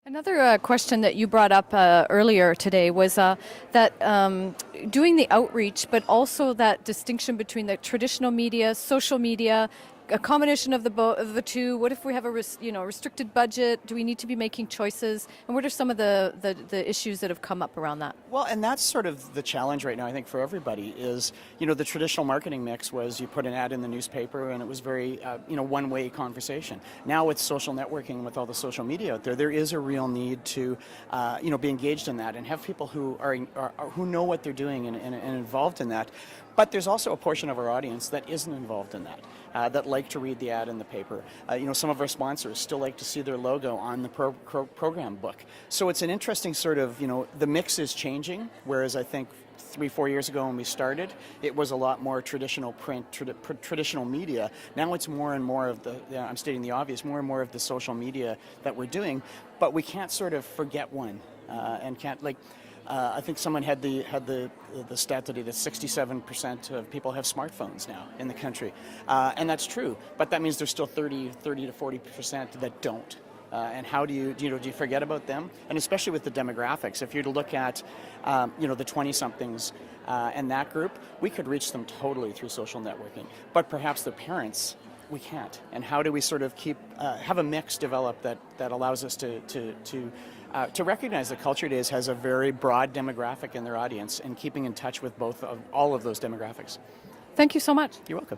Another question that you brought up earlier today was that doing the outreach, but also that distinction between the traditional media, social media, a combination of of the two. What if we have a restricted budget? Do we need to be making choices? And what are some of the issues that have come up around that? Well, and that's sort of the challenge right now, I think, for everybody is, the traditional marketing mix was you put an ad in the newspaper and it was very, one-way conversation. Now with social networking, with all the social media out there, there is a real need to, be engaged in that and have people who who know what they're doing and involved in that. But there's also a portion of our audience that isn't involved in that like to read the ad in the paper. Some of our sponsors still like to see their logo on the program book. So it's an interesting sort of, the mix is changing, whereas I think 3-4 years ago when we started, it was a lot more traditional print, traditional media. Now it's more and more of I'm stating the obvious, more and more of the social media that we're doing, but we can't sort of forget one and can't I think someone had the stat today that 67% of people have smartphones now in the country, and that's true. But that means there's still 30 to 40% that don't. And how do you forget about them? And especially with the demographics, if you're to look at the 20-somethings and that group, we could reach them totally through social networking. But perhaps the parents, we can't. And how do we sort of have a mix develop that allows us to recognize that Culture Days has a very broad demographic in their audience and keeping in touch with all of those demographics. Thank you so much. You're welcome.